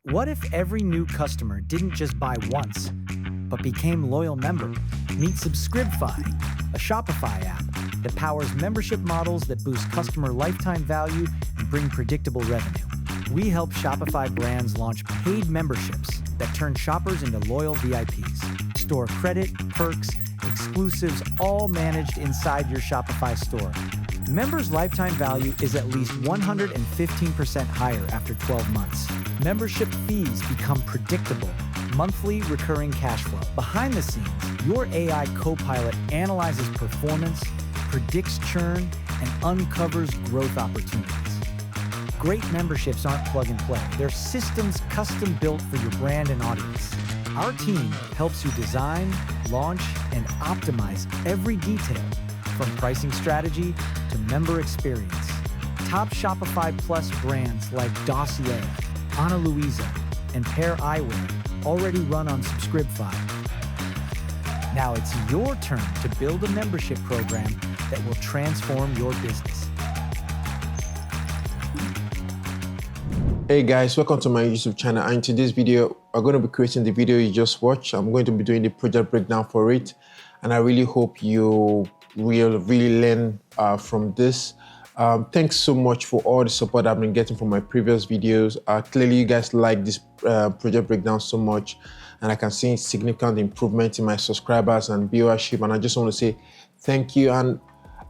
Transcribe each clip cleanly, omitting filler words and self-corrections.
What if every new customer didn't just buy once, but became loyal member? Meet Subscribify, a Shopify app that powers membership models that boost customer lifetime value and bring predictable revenue. We help Shopify brands launch paid memberships that turn shoppers into loyal VIPs. Store credit, perks, exclusives, all managed inside your Shopify store. Members' lifetime value is at least 115% higher after 12 months. Membership fees become predictable, monthly recurring cash flow. Behind the scenes, your AI co-pilot analyzes performance, predicts churn, and uncovers growth opportunities. Great memberships aren't plug and play. They're systems custom built for your brand and audience. Our team helps you design, launch, and optimize every detail, from pricing strategy to member experience. Top Shopify Plus brands like Dossier, Ana Luisa, and Pear Eyewear already run on Subscribify. Now it's your turn to build a membership program that will transform your business. Hey guys, welcome to my YouTube channel, and in today's video I'm going to be creating the video you just watched. I'm going to be doing the project breakdown for it, and I really hope you will really learn from this. Thanks so much for all the support I've been getting from my previous videos. Clearly you guys like this project breakdown so much, and I can see significant improvement in my subscribers and viewership, and I just want to say thank you. And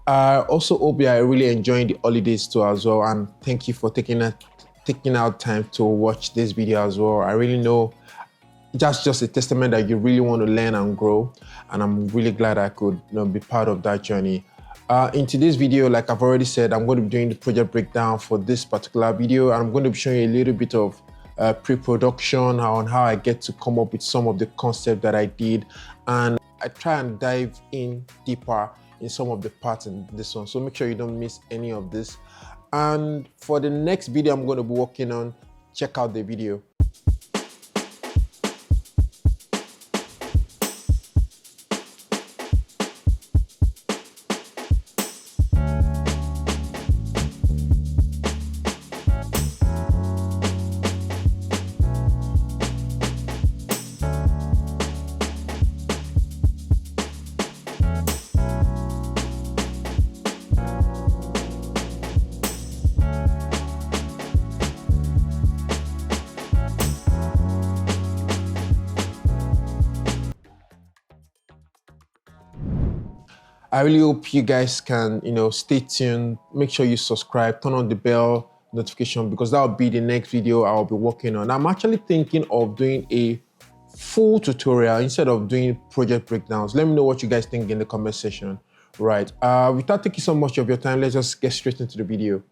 also hope you are really enjoying the holidays too as well, and thank you for taking out time to watch this video as well. I really know that's just a testament that you really want to learn and grow, and I'm really glad I could be part of that journey. In today's video, like I've already said, I'm going to be doing the project breakdown for this particular video, and I'm going to be showing you a little bit of pre-production on how I get to come up with some of the concepts that I did, and I try and dive in deeper in some of the parts in this one, so make sure you don't miss any of this. And for the next video I'm going to be working on, check out the video. I really hope you guys can, stay tuned. Make sure you subscribe, turn on the bell notification, because that will be the next video I'll be working on. I'm actually thinking of doing a full tutorial instead of doing project breakdowns. Let me know what you guys think in the comment section. Right. Without taking so much of your time, let's just get straight into the video.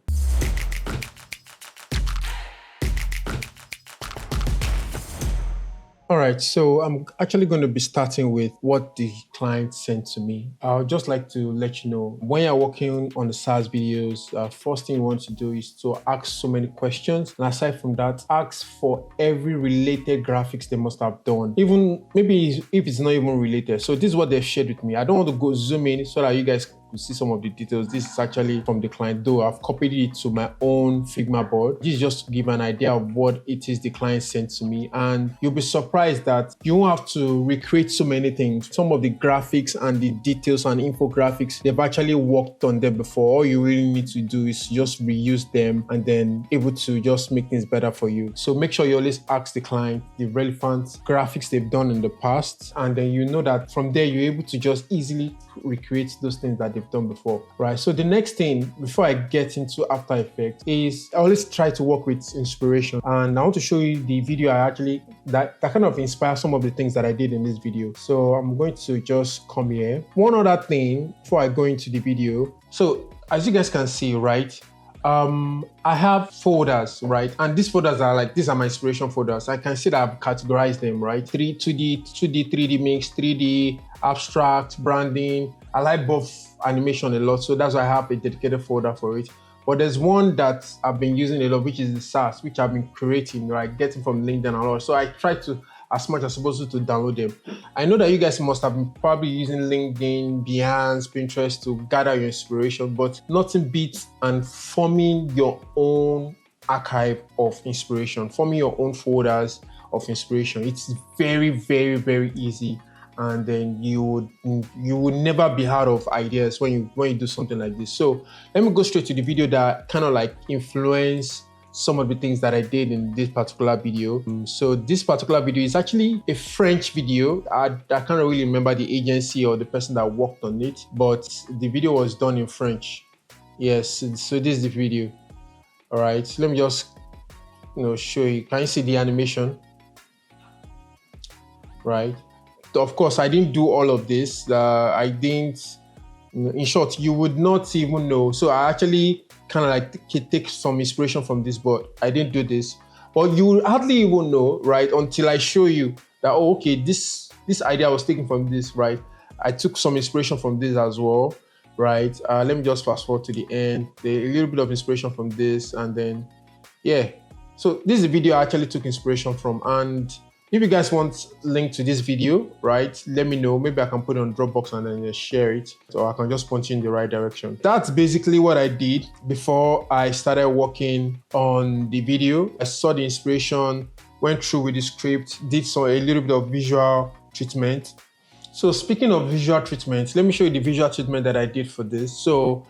All right, so I'm actually going to be starting with what the client sent to me. I would just like to let you know, when you're working on the SaaS videos, first thing you want to do is to ask so many questions. And aside from that, ask for every related graphics they must have done, even maybe if it's not even related. So this is what they've shared with me. I don't want to go zoom in so that you guys to see some of the details. This is actually from the client, though I've copied it to my own Figma board. This is just to give an idea of what it is the client sent to me, and you'll be surprised that you won't have to recreate so many things. Some of the graphics and the details and infographics, they've actually worked on them before. All you really need to do is just reuse them and then able to just make things better for you. So make sure you always ask the client the relevant graphics they've done in the past, and then you know that from there you're able to just easily recreate those things that they've done before, right? So the next thing before I get into After Effects is I always try to work with inspiration, and I want to show you the video that kind of inspires some of the things that I did in this video. So I'm going to just come here. One other thing before I go into the video. So as you guys can see, right, I have folders, right? And these folders are these are my inspiration folders. I can see that I've categorized them, right? 2D, 3D mix, 3D, abstract, branding. I like both animation a lot, so that's why I have a dedicated folder for it. But there's one that I've been using a lot, which is the SaaS, which I've been creating, right? Getting from LinkedIn and all. So I try to, as much as possible, to download them. I know that you guys must have been probably using LinkedIn, Behance, Pinterest to gather your inspiration, but nothing beats and forming your own archive of inspiration, forming your own folders of inspiration. It's very, very, very easy. And then you would never be out of ideas when you do something like this. So let me go straight to the video that kind of like influenced some of the things that I did in this particular video. So this particular video is actually a French video. I can't really remember the agency or the person that worked on it, but the video was done in French. Yes, so this is the video. All right, so let me just show you. Can you see the animation? Right. Of course, I didn't do all of this. I didn't, in short, you would not even know. So I actually kind of like take some inspiration from this, but I didn't do this. But you will hardly even know, right, until I show you that, oh, okay, this idea was taken from this, right? I took some inspiration from this as well, right? Let me just fast forward to the end. A little bit of inspiration from this, and then, yeah. So this is the video I actually took inspiration from, and if you guys want link to this video, right, let me know. Maybe I can put it on Dropbox and then just share it, so I can just point you in the right direction. That's basically what I did before I started working on the video. I saw the inspiration, went through with the script, did a little bit of visual treatment. So speaking of visual treatment, let me show you the visual treatment that I did for this. So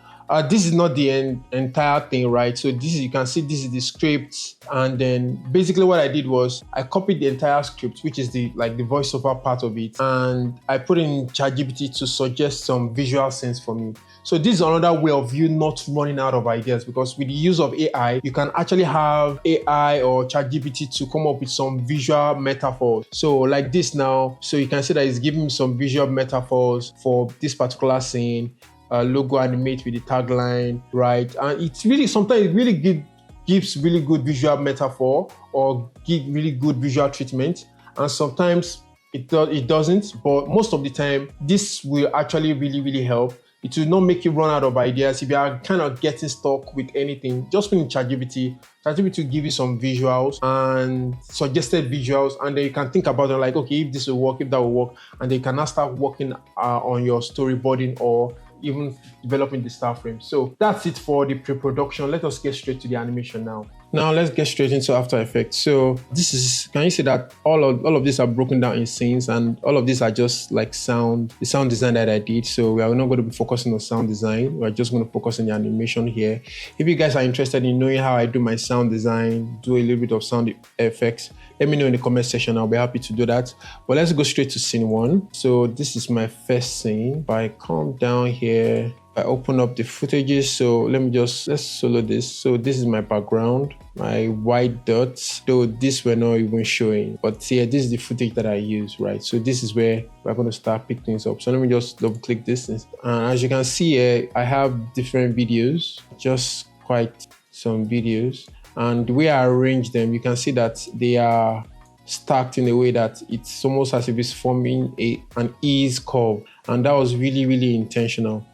this is not the entire thing, right? So you can see this is the script, and then basically what I did was I copied the entire script, which is the voiceover part of it, and I put in ChatGPT to suggest some visual scenes for me. So this is another way of you not running out of ideas, because with the use of AI, you can actually have AI or ChatGPT to come up with some visual metaphors. So like this now, so you can see that it's giving me some visual metaphors for this particular scene. Logo animate with the tagline, right? And it's really, sometimes it really gives really good visual metaphor or give really good visual treatment, and sometimes it doesn't, but most of the time this will actually really help. It will not make you run out of ideas. If you are kind of getting stuck with anything, just put in ChatGPT. ChatGPT will give you some visuals and suggested visuals, and then you can think about it like, okay, if this will work, if that will work, and then you can now start working on your storyboarding or even developing the star frame. So that's it for the pre-production. Let us get straight to the animation now. Now let's get straight into After Effects. So this is, can you see that all of these are broken down in scenes, and all of these are just like the sound design that I did. So we are not going to be focusing on sound design. We're just going to focus on the animation here. If you guys are interested in knowing how I do my sound design, do a little bit of sound effects, let me know in the comment section. I'll be happy to do that. But let's go straight to scene one. So this is my first scene. If I come down here, I open up the footages. So let's solo this. So this is my background, my white dots, though this were not even showing. But here, this is the footage that I use, right? So this is where we're going to start pick things up. So let me just double click this. And as you can see here, I have different videos, just quite some videos. And the way I arrange them, you can see that they are stacked in a way that it's almost as if it's forming an ease curve. And that was really intentional.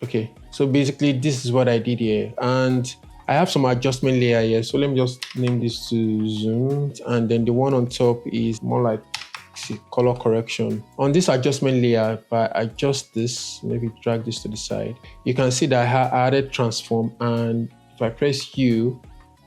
Okay, so basically this is what I did here, and I have some adjustment layer here. So let me just name this to zoom, and then the one on top is more like color correction. On this adjustment layer, if I adjust this, maybe drag this to the side, you can see that I added transform, and if I press U,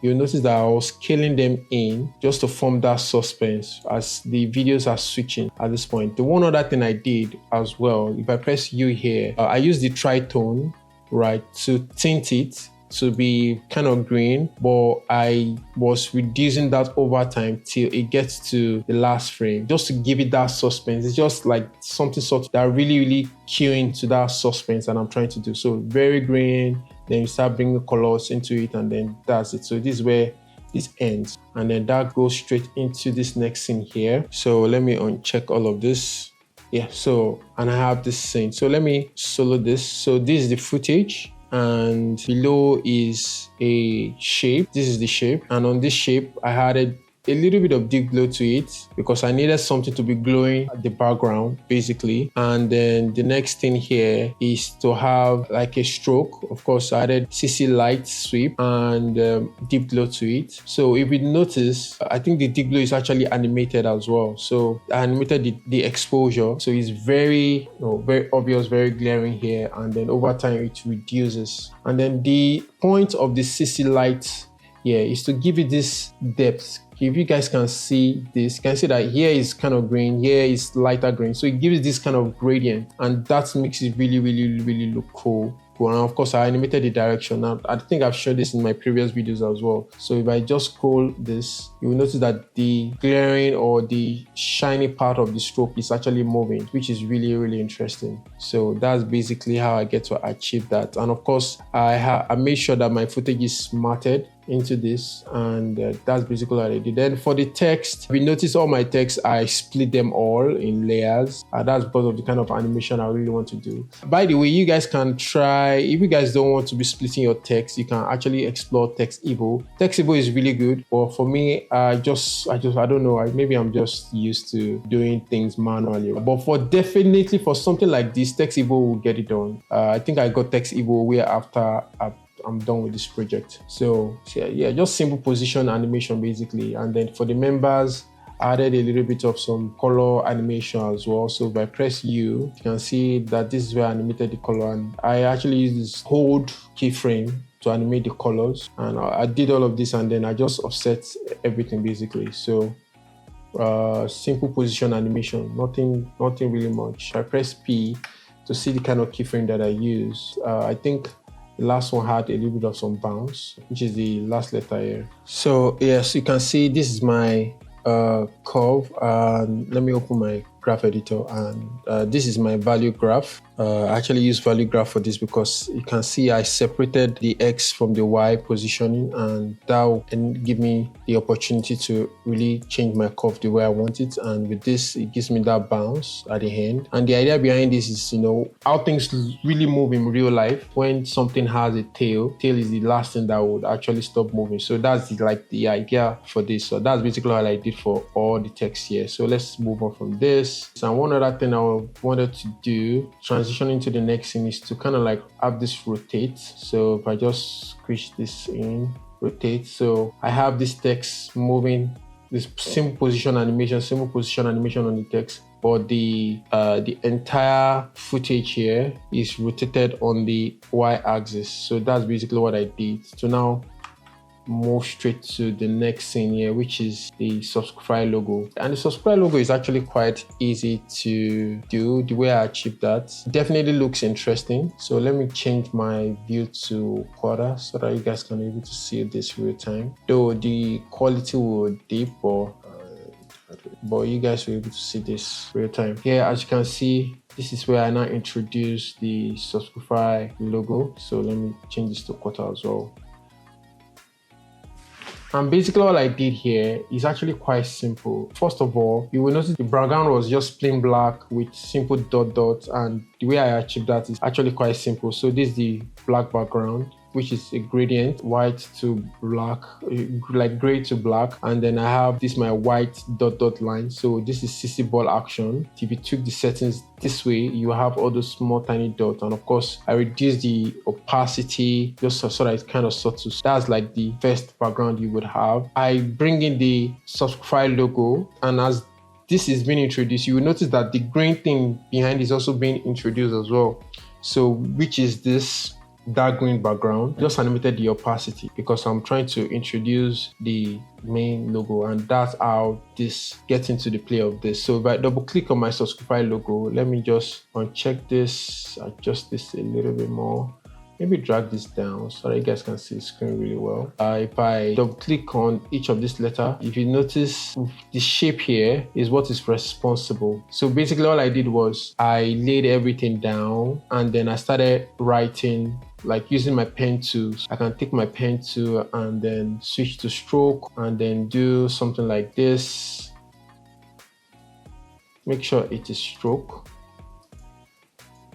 you'll notice that I was scaling them in just to form that suspense as the videos are switching at this point. The one other thing I did as well, if I press U here, I use the tritone, right, to tint it to be kind of green, but I was reducing that over time till it gets to the last frame, just to give it that suspense. It's just like something sort of that really cueing to that suspense that I'm trying to do. So very green, then you start bringing colors into it, and then that's it. So this is where this ends, and then that goes straight into this next scene here. So let me uncheck all of this. Yeah, so, and I have this scene. So let me solo this. So this is the footage, and below is a shape. This is the shape, and on this shape I added a little bit of deep glow to it because I needed something to be glowing at the background, basically. And then the next thing here is to have like a stroke. Of course, I added CC light sweep and deep glow to it. So if you notice, I think the deep glow is actually animated as well. So I animated the exposure. So it's very, very obvious, very glaring here. And then over time, it reduces. And then the point of the CC light here is to give it this depth. If you guys can see this, you can see that here is kind of green, here is lighter green. So it gives this kind of gradient, and that makes it really, really, really look cool. And of course, I animated the direction. Now, I think I've showed this in my previous videos as well. So if I just scroll this, you will notice that the glaring or the shiny part of the stroke is actually moving, which is really, really interesting. So that's basically how I get to achieve that. And of course, I made sure that my footage is matted into this, and that's basically what I did. Then for the text, if you notice all my text, I split them all in layers. That's because of the kind of animation I really want to do. By the way, you guys can try, if you guys don't want to be splitting your text, you can actually explore Text Evo. Text Evo is really good, but for me, I don't know, maybe I'm just used to doing things manually. But definitely for something like this, Text Evo will get it done. I think I got Text Evo way after I'm done with this project. So yeah, just simple position animation basically. And then for the members, I added a little bit of some color animation as well. So if I press U, you can see that this is where I animated the color, and I actually used this hold keyframe to animate the colors. And I did all of this, and then I just offset everything basically. So simple position animation, nothing really much. I press P to see the kind of keyframe that I use. I think the last one had a little bit of some bounce, which is the last letter here. So yes, you can see this is my curve. Let me open my graph editor, and this is my value graph. I actually use value graph for this because you can see I separated the X from the Y positioning, and that will give me the opportunity to really change my curve the way I want it. And with this, it gives me that bounce at the end. And the idea behind this is, how things really move in real life. When something has a tail is the last thing that would actually stop moving. So that's the idea for this. So that's basically what I did for all the text here. So let's move on from this. And one other thing I wanted to do, transitioning to the next thing, is to kind of like have this rotate. So if I just squish this in, rotate. So I have this text moving, this simple position animation on the text, but the entire footage here is rotated on the Y-axis. So that's basically what I did. So now move straight to the next thing here, which is the subscribe logo. And the subscribe logo is actually quite easy to do. The way I achieved that definitely looks interesting. So let me change my view to quarter so that you guys can be able to see this real time. Though the quality will dip, but you guys will be able to see this real time. Here, as you can see, this is where I now introduce the subscribe logo. So let me change this to quarter as well. And basically all I did here is actually quite simple. First of all, you will notice the background was just plain black with simple dots, and the way I achieved that is actually quite simple. So this is the black background, which is a gradient, white to black, like gray to black. And then I have this my white dot line. So this is CC ball action. If you took the settings this way, you have all those small tiny dots. And of course, I reduced the opacity just so that it's kind of subtle. That's like the first background you would have. I bring in the subscribe logo, and as this is being introduced, you will notice that the green thing behind is also being introduced as well. So which is this dark green background. Just animated the opacity because I'm trying to introduce the main logo, and that's how this gets into the play of this. So if I double click on my subscribe logo, let me just uncheck this, adjust this a little bit more, maybe drag this down so that you guys can see the screen really well. If I double click on each of this letter, if you notice the shape here is what is responsible. So basically all I did was I laid everything down, and then I started writing, like using my pen tools. I can take my pen tool and then switch to stroke and then do something like this. Make sure it is stroke.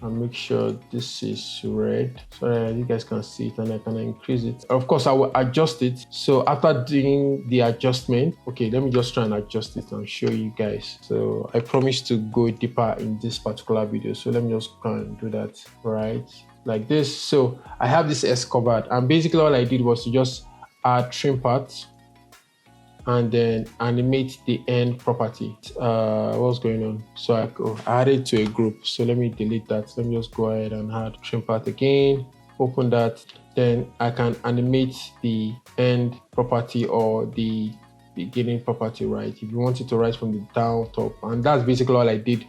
and make sure this is red so that you guys can see it, and I can increase it. Of course, I will adjust it. So after doing the adjustment, okay, let me just try and adjust it and show you guys. So I promise to go deeper in this particular video. So let me just go and do that right like this. So I have this S covered, and basically all I did was to just add trim parts and then animate the end property. What's going on? So I added to a group. So let me delete that. Let me just go ahead and add trim part again. Open that. Then I can animate the end property or the beginning property, right? If you want it to rise from the down top. And that's basically all I did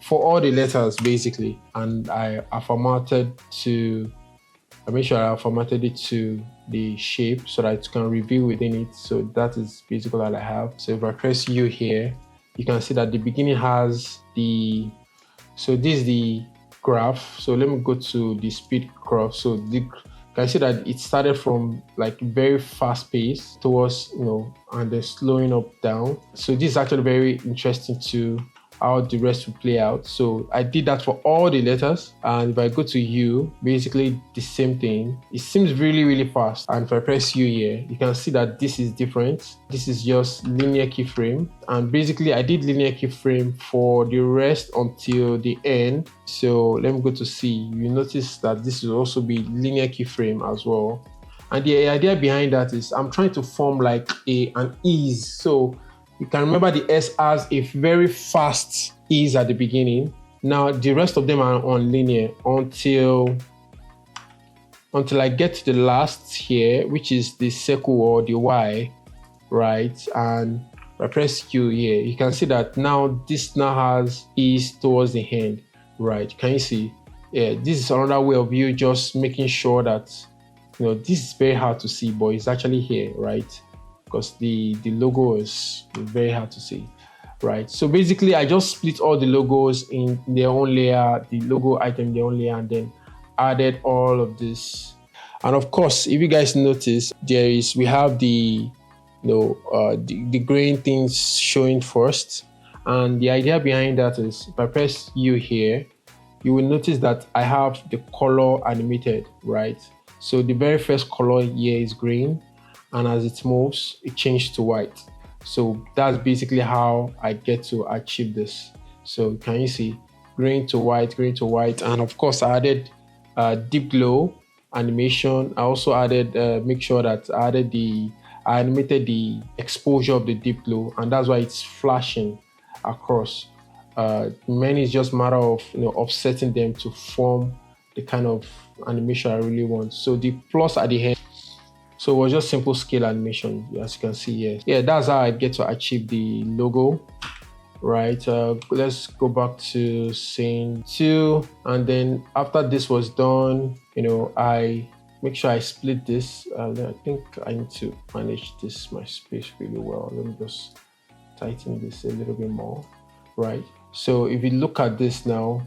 for all the letters basically. And I formatted to, I make sure I formatted it to the shape so that it can reveal within it. So that is basically all I have. So if I press U here, you can see that the beginning has the, so this is the graph. So let me go to the speed graph. So you can see that it started from like very fast pace towards, and then slowing up down. So this is actually very interesting to how the rest will play out. So I did that for all the letters, and if I go to U, basically the same thing. It seems really, really fast, and if I press U here, you can see that this is different. This is just linear keyframe, and basically I did linear keyframe for the rest until the end. So let me go to C. You notice that this will also be linear keyframe as well. And the idea behind that is I'm trying to form like an ease. So you can remember the S has a very fast ease at the beginning. Now the rest of them are on linear until I get to the last here, which is the circle or the Y, right? And I press Q here. You can see that now this now has ease towards the end, right? Can you see? Yeah, this is another way of you just making sure that, this is very hard to see, but it's actually here, right? Because the logo is very hard to see, right? So basically I just split all the logos in their own layer, the logo item in their own layer, and then added all of this. And of course, if you guys notice, we have the the green things showing first. And the idea behind that is if I press U here, you will notice that I have the color animated, right? So the very first color here is green, and as it moves, it changes to white. So that's basically how I get to achieve this. So can you see green to white, and of course I added deep glow animation. I also added make sure that I animated the exposure of the deep glow, and that's why it's flashing across. Many is just a matter of offsetting them to form the kind of animation I really want. So the plus at the end. So it was just simple scale animation, as you can see here. Yeah, that's how I get to achieve the logo, right? Let's go back to scene 2. And then after this was done, I make sure I split this. I think I need to manage my space really well. Let me just tighten this a little bit more, right? So if you look at this now,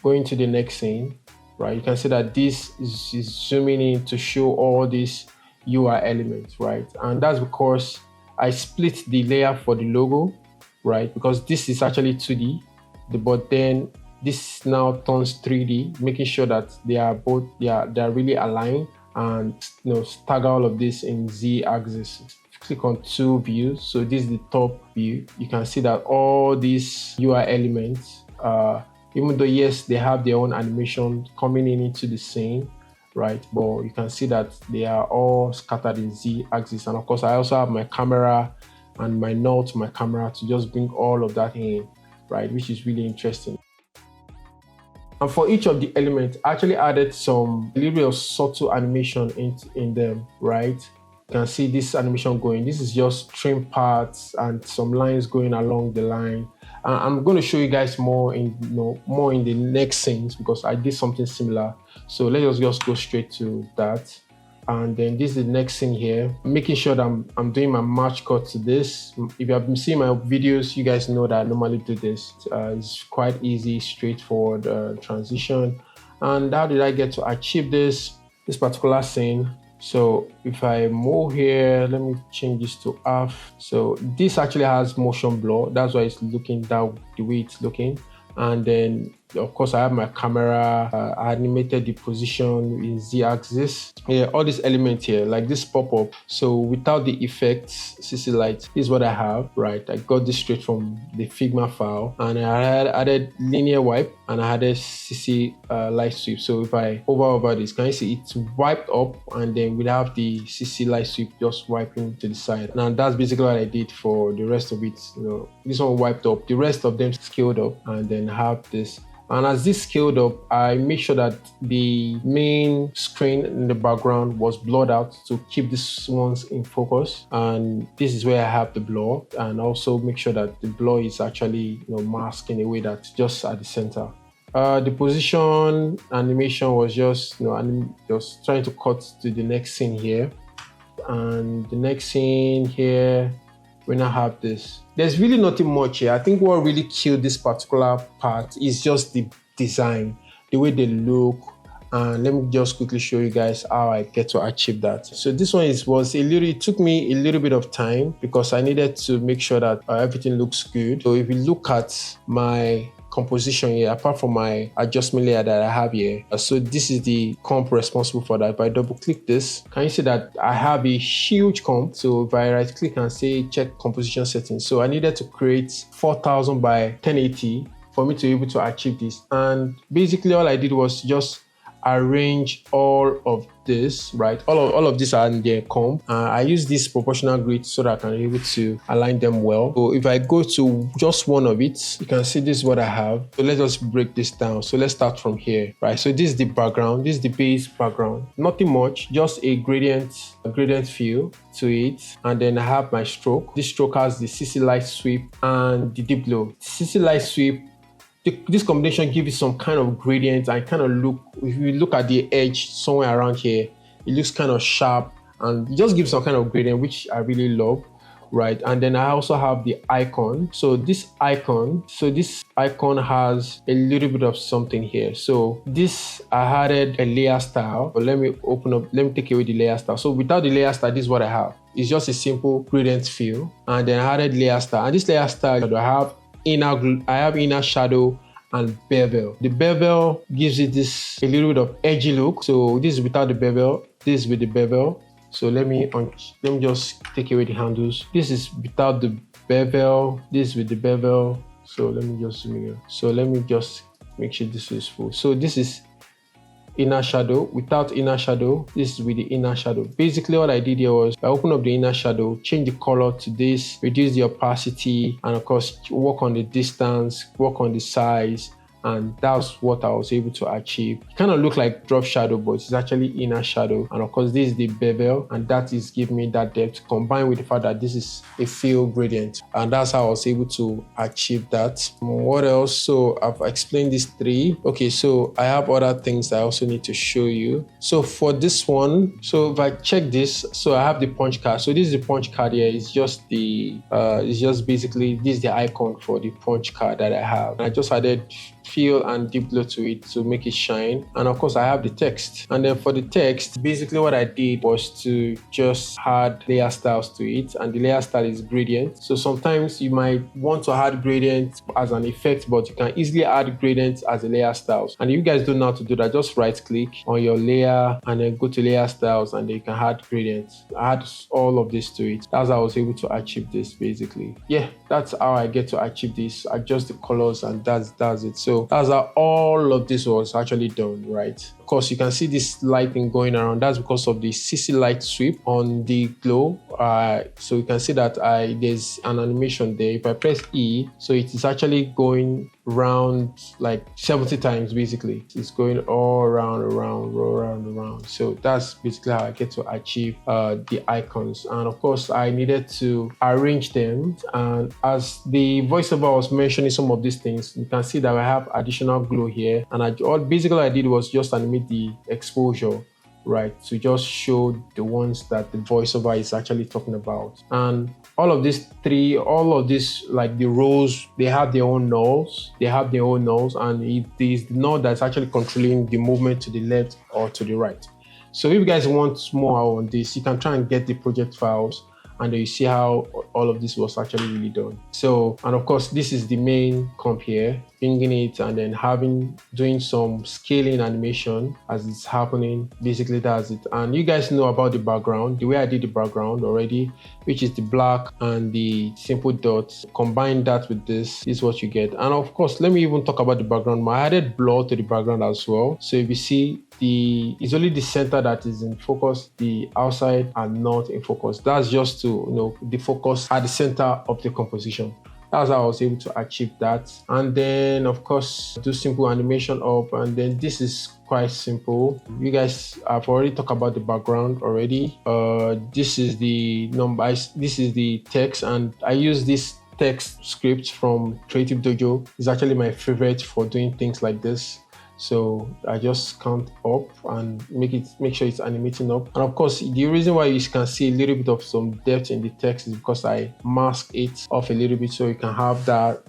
going to the next scene, right? You can see that this is zooming in to show all these UI elements, right? And that's because I split the layer for the logo, right? Because this is actually 2D, but then this now turns 3D, making sure that they are really aligned, and stagger all of this in Z axis. Click on 2 views. So this is the top view. You can see that all these UI elements, even though yes, they have their own animation coming into the scene, right? But you can see that they are all scattered in Z axis. And of course, I also have my camera and my node to my camera to just bring all of that in, right? Which is really interesting. And for each of the elements, I actually added a little bit of subtle animation in them, right? You can see this animation going. This is just trim parts and some lines going along the line. I'm going to show you guys more in the next scenes because I did something similar. So let's just go straight to that. And then this is the next scene here, making sure that I'm doing my match cut to this. If you have been seeing my videos, you guys know that I normally do this. It's quite easy, straightforward transition. And how did I get to achieve this particular scene? So if I move here, let me change this to half. So this actually has motion blur. That's why it's looking the way it's looking. And then Of course, I have my camera, I animated the position in Z-axis. Yeah, all these elements here, like this pop-up. So without the effects, CC light, this is what I have, right? I got this straight from the Figma file, and I had added linear wipe, and I added CC light sweep. So if I hover over this, can you see it's wiped up, and then we have the CC light sweep just wiping to the side. Now that's basically what I did for the rest of it. This one wiped up, the rest of them scaled up, and then have this. And as this scaled up, I made sure that the main screen in the background was blurred out to keep these ones in focus. And this is where I have the blur, and also make sure that the blur is actually masked in a way that's just at the center. The position animation was just just trying to cut to the next scene here, and the next scene here we now have this. There's really nothing much here. I think what really killed this particular part is just the design, the way they look. And let me just quickly show you guys how I get to achieve that. So this one it took me a little bit of time because I needed to make sure that everything looks good. So if you look at my composition here, apart from my adjustment layer that I have here, so this is the comp responsible for that. If I double click this, can you see that I have a huge comp? So if I right click and say check composition settings, so I needed to create 4000 by 1080 for me to be able to achieve this. And basically all I did was just arrange all of this, right? All of these are in their comp. I use this proportional grid so that I can be able to align them well. So if I go to just one of it, you can see this is what I have. So let's just break this down. So let's start from here, right? So this is the background. This is the base background. Nothing much, just a gradient feel to it. And then I have my stroke. This stroke has the CC light sweep and the deep glow. CC light sweep, this combination gives you some kind of gradient and kind of look, if you look at the edge somewhere around here, it looks kind of sharp and it just gives some kind of gradient, which I really love, right? And then I also have the icon. So this icon has a little bit of something here. So this, I added a layer style, but let me take away the layer style. So without the layer style, this is what I have. It's just a simple gradient feel. And then I added layer style. And this layer style, I have inner shadow and bevel. The bevel gives it a little bit of edgy look. So this is without the bevel, this is with the bevel. So let me just take away the handles. This is without the bevel, this is with the bevel. So let me just zoom in. So let me just make sure this is full. So this is inner shadow. Without inner shadow, this is with the inner shadow. Basically what I did here was I opened up the inner shadow, change the color to this, reduce the opacity, and of course work on the distance, work on the size, and that's what I was able to achieve. It kind of looked like drop shadow, but it's actually inner shadow. And of course this is the bevel, and that is giving me that depth combined with the fact that this is a fill gradient, and that's how I was able to achieve that. What else? So I've explained these three. Okay, so I have other things I also need to show you. So for this one, so if I check this, so I have the punch card. So this is the punch card here. It's just basically this is the icon for the punch card that I have. And I just added fill and deep glow to it to make it shine. And of course I have the text. And then for the text, basically what I did was to just add layer styles to it, and the layer style is gradient. So sometimes you might want to add gradient as an effect, but you can easily add gradient as a layer styles. And if you guys don't know how to do that, just right click on your layer and then go to layer styles, and then you can add gradient. Add all of this to it. That's how I was able to achieve this basically. Yeah, that's how I get to achieve this. Adjust the colors, and that's it. So that's how all of this was actually done, right? Of course, you can see this lighting going around. That's because of the CC light sweep on the glow. So you can see that there's an animation there. If I press E, so it is actually going round like 70 times basically. It's going all around. So that's basically how I get to achieve the icons. And of course, I needed to arrange them. And as the voiceover was mentioning some of these things, you can see that I have additional glow here. And basically I did was just animate the exposure, right, to just show the ones that the voiceover is actually talking about. And all of this like the rows, they have their own nulls, and it is the null that's actually controlling the movement to the left or to the right. So if you guys want more on this, you can try and get the project files, and then you see how all of this was actually really done. So, and of course, this is the main comp here. bringing it and then doing some scaling animation as it's happening. Basically, that's it. And you guys know about the background, the way I did the background already, which is the black and the simple dots. Combine that with this is what you get. And of course, let me even talk about the background. I added blur to the background as well. So if you see, it's only the center that is in focus, the outside are not in focus. That's just to the focus at the center of the composition. That's how I was able to achieve that. And then of course do simple animation up, and then this is quite simple. You guys have already talked about the background already. This is the numbers, this is the text, and I use this text script from Creative Dojo. It's actually my favorite for doing things like this. So I just count up and make sure it's animating up. And of course, the reason why you can see a little bit of some depth in the text is because I mask it off a little bit so you can have that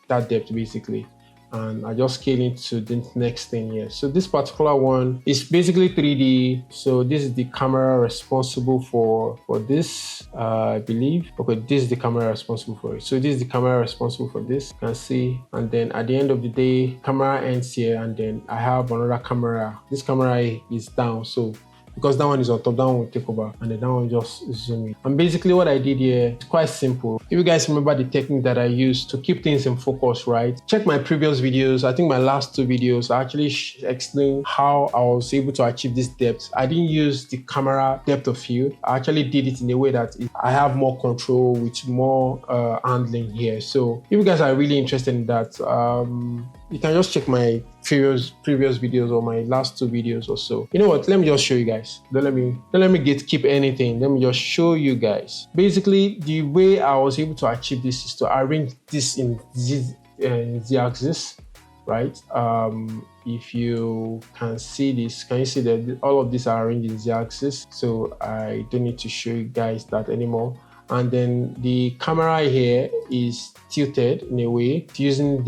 depth basically. And I just scale it to the next thing here. So this particular one is basically 3D. So this is the camera responsible for this, I believe. Okay, this is the camera responsible for it. So this is the camera responsible for this. You can see. And then at the end of the day, camera ends here, and then I have another camera. This camera is down. So because that one is on top, that one will take over, and then that one just zoom in. And basically what I did here is quite simple. If you guys remember the technique that I used to keep things in focus, right? Check my previous videos. I think my last 2 videos, I actually explained how I was able to achieve this depth. I didn't use the camera depth of field. I actually did it in a way that I have more control with more handling here. So if you guys are really interested in that, you can just check my previous videos or my last 2 videos or so. You know what? Let me just show you guys. Don't let me gatekeep anything. Let me just show you guys. Basically, the way I was able to achieve this is to arrange this in the axis, right? If you can see this, can you see that all of these are arranged in the axis? So I don't need to show you guys that anymore. And then the camera here is tilted in a way using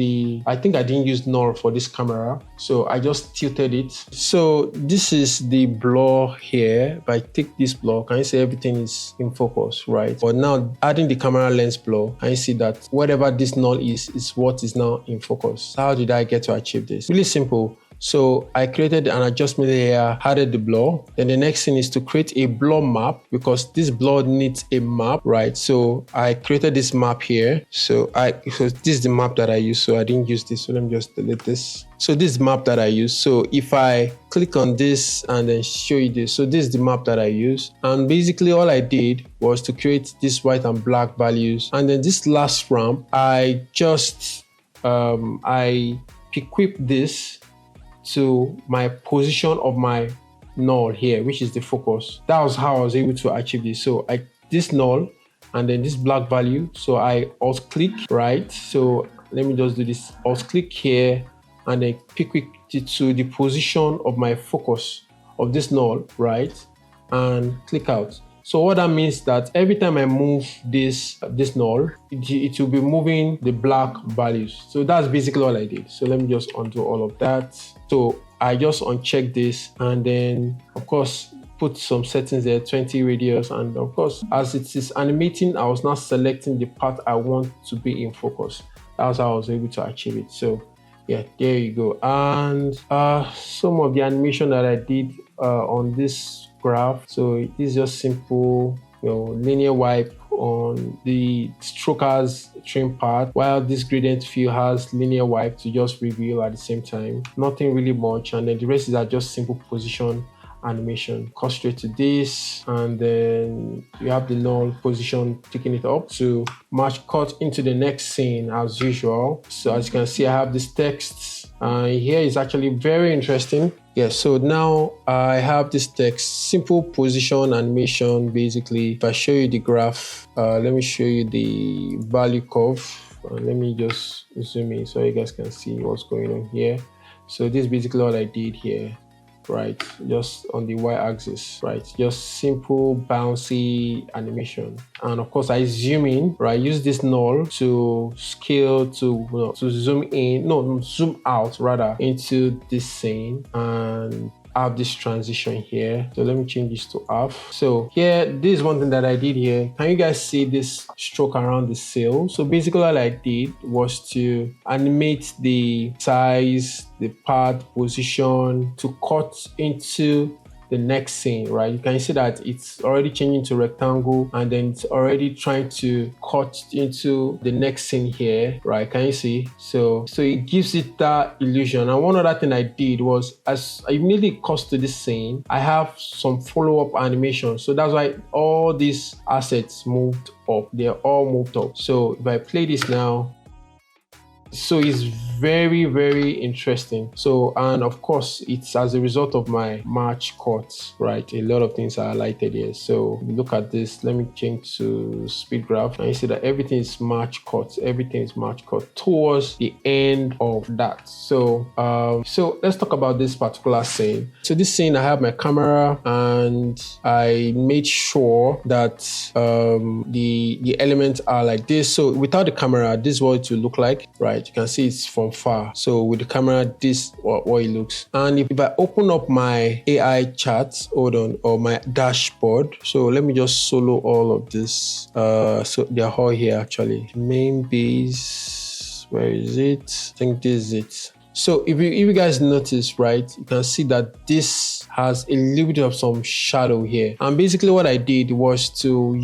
I think I didn't use null for this camera, so I just tilted it. So this is the blur here. If I take this blur, can you see everything is in focus, right? But now adding the camera lens blur, can you see that whatever this null is what is now in focus? How did I get to achieve this? Really simple. So I created an adjustment here, added the blur. Then the next thing is to create a blur map, because this blur needs a map, right? So I created this map here. So this is the map that I use. So I didn't use this. So let me just delete this. So this is the map that I use. So if I click on this and then show you this, so this is the map that I use. And basically all I did was to create this white and black values. And then this last ramp, I just, I equip this to my position of my null here, which is the focus. That was how I was able to achieve this. So this null and then this black value. So I alt click, right? So let me just do this. Alt click here and then pick it to the position of my focus of this null, right? And click out. So what that means that every time I move this null, it will be moving the black values. So that's basically all I did. So let me just undo all of that. So I just uncheck this and then of course put some settings there, 20 radius, and of course as it is animating, I was now selecting the part I want to be in focus. That's how I was able to achieve it. So yeah, there you go. And some of the animation that I did on this graph. So it is just simple, linear wipe on the strokers trim part, while this gradient fill has linear wipe to just reveal at the same time. Nothing really much, and then the rest is just simple position animation. Cut straight to this, and then you have the null position, picking it up to match cut into the next scene as usual. So as you can see, I have this text here is actually very interesting. Yeah, so now I have this text, simple position animation. Basically, if I show you the graph, let me show you the value curve. Let me just zoom in so you guys can see what's going on here. So this is basically what I did here, right? Just on the y-axis, right? Just simple bouncy animation. And of course I zoom in, right? Use this null to scale to zoom in, no, zoom out rather into this scene, and have this transition here. So let me change this to half. So here, this is one thing that I did here. Can you guys see this stroke around the sail? So basically what I did was to animate the size, the path, position to cut into the next scene, right? You can see that it's already changing to rectangle, and then it's already trying to cut into the next scene here, right? Can you see? So it gives it that illusion. And one other thing I did was, as I immediately cut to this scene, I have some follow-up animation. So that's why all these assets moved up. They're all moved up. So if I play this now, so it's very, very interesting. So, and of course, it's as a result of my March cuts, right? A lot of things are highlighted here. So look at this. Let me change to speed graph, and you see that everything is March cuts. Everything is March cut towards the end of that. So, so let's talk about this particular scene. So this scene, I have my camera, and I made sure that the elements are like this. So without the camera, this is what it will look like, right? You can see it's from far. So with the camera, this is what it looks. And if I open up my AI charts, hold on, or my dashboard, so let me just solo all of this. So they're all here actually. Main base, where is it? I think this is it. So if you guys notice, right, you can see that this has a little bit of some shadow here. And basically what I did was to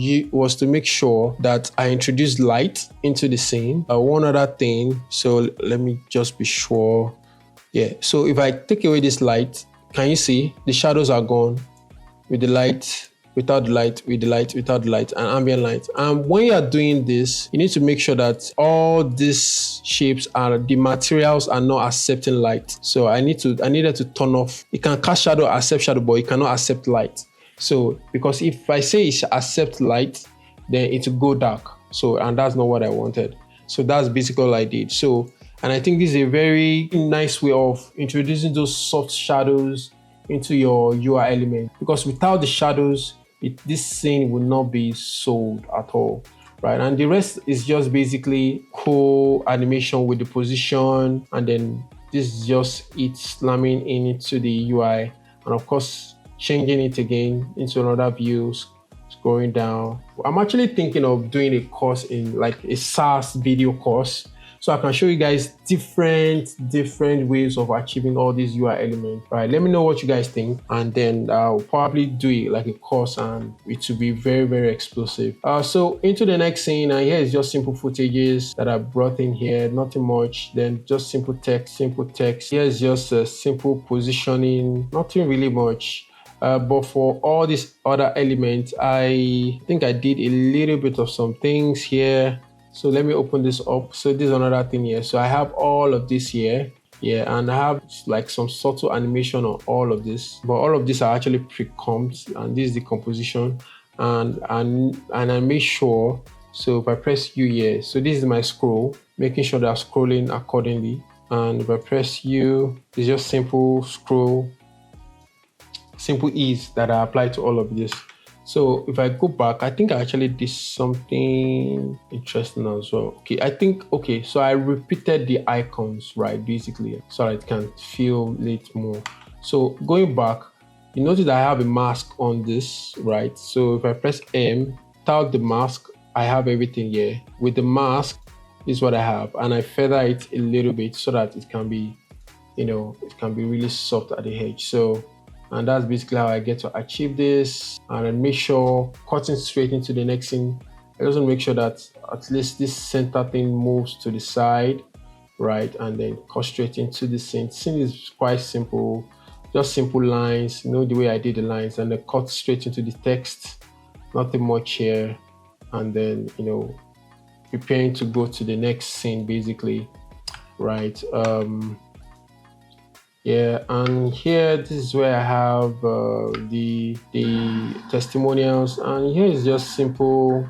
make sure that I introduced light into the scene. One other thing, so let me just be sure. Yeah, so if I take away this light, can you see the shadows are gone with the light, without the light, with the light, without the light, and ambient light. And when you are doing this, you need to make sure that all these shapes are, the materials are not accepting light. So I needed to turn off. It can cast shadow, accept shadow, but it cannot accept light. So because if I say it accept light, then it will go dark. So, and that's not what I wanted. So that's basically all I did. So, and I think this is a very nice way of introducing those soft shadows into your UI element, because without the shadows, this scene will not be sold at all, right? And the rest is just basically cool animation with the position, and then this is just it slamming into the UI, and of course changing it again into another view, scrolling down. I'm actually thinking of doing a course in like a SaaS video course, so I can show you guys different ways of achieving all these UI elements. All right, let me know what you guys think, and then I'll probably do it like a course, and it will be very, very explosive. So into the next scene, and here is just simple footages that I brought in here, nothing much. Then just simple text. Here is just a simple positioning, nothing really much. But for all these other elements, I think I did a little bit of some things here. So let me open this up. So this is another thing here. So I have all of this here. Yeah, and I have like some subtle animation on all of this. But all of these are actually pre-comped, and this is the composition. And I make sure, so if I press U here, so this is my scroll, making sure that I'm scrolling accordingly. And if I press U, it's just simple scroll, simple ease that I apply to all of this. So if I go back, I think I actually did something interesting as well. Okay, so I repeated the icons, right, basically, so I can feel it more. So going back, you notice I have a mask on this, right? So if I press M, without the mask, I have everything here. With the mask, this is what I have, and I feather it a little bit so that it can be, it can be really soft at the edge. So, and that's basically how I get to achieve this. And then make sure, cutting straight into the next thing, I also make sure that at least this center thing moves to the side, right? And then cut straight into the scene. Scene is quite simple, just simple lines, the way I did the lines, and then cut straight into the text, nothing much here. And then, preparing to go to the next scene, basically, right? Yeah, and here, this is where I have the testimonials, and here is just simple,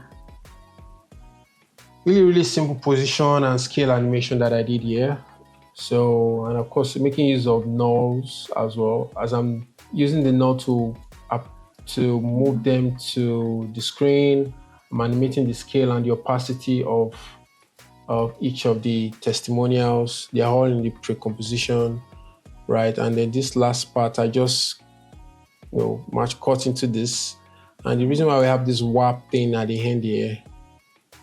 really simple position and scale animation that I did here. So, and of course, making use of nulls as well, as I'm using the null to move them to the screen. I'm animating the scale and the opacity of each of the testimonials. They are all in the pre-composition. right? And then this last part, I just, match cut into this. And the reason why we have this warp thing at the end here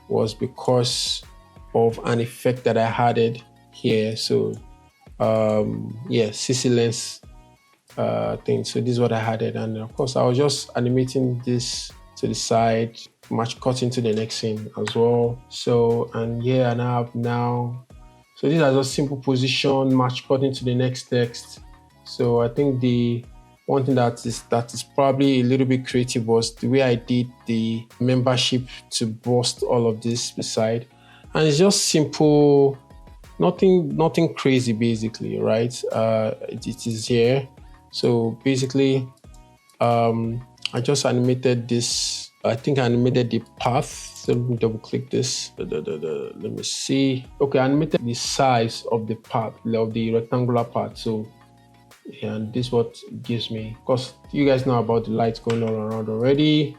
was because of an effect that I added here. So yeah, CC lens thing. So this is what I added. And of course, I was just animating this to the side, match cut into the next scene as well. So, and yeah, and I have now, so these are just simple position, match cut into the next text. So I think the one thing that is probably a little bit creative was the way I did the membership to bust all of this beside. And it's just simple, nothing crazy basically, right? It is here. So basically, I just animated this. I think I animated the path. So let me double click this. Let me see. Okay, I animated the size of the path, of the rectangular part. So yeah, and this is what it gives me. Of course, you guys know about the lights going all around already.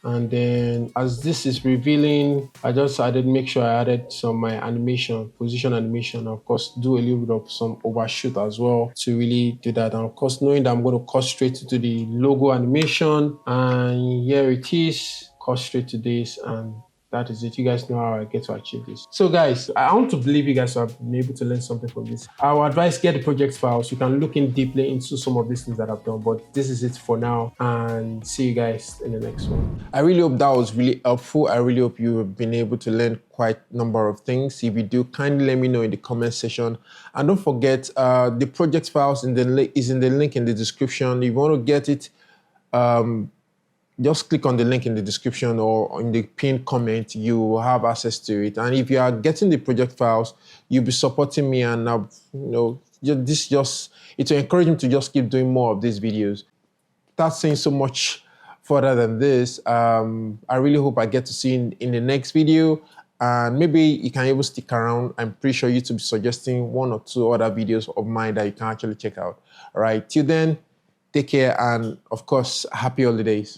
And then as this is revealing, I just make sure I added some my animation, position animation. Of course, do a little bit of some overshoot as well to really do that. And of course, knowing that I'm going to cut straight into the logo animation, and here it is, cut straight to this, and that is it. You guys know how I get to achieve this. So guys, I want to believe you guys have been able to learn something from this. I would advise get the project files. You can look in deeply into some of these things that I've done, but this is it for now, and see you guys in the next one. I really hope that was really helpful. I really hope you've been able to learn quite a number of things. If you do, kindly let me know in the comment section. And don't forget, the project files is in the link in the description. If you want to get it, just click on the link in the description or in the pinned comment. You will have access to it. And if you are getting the project files, you'll be supporting me, and it will encourage me to just keep doing more of these videos. Without saying so much further than this, I really hope I get to see you in the next video, and maybe you can even stick around. I'm pretty sure YouTube will be suggesting 1 or 2 other videos of mine that you can actually check out. All right, till then, take care, and of course, happy holidays.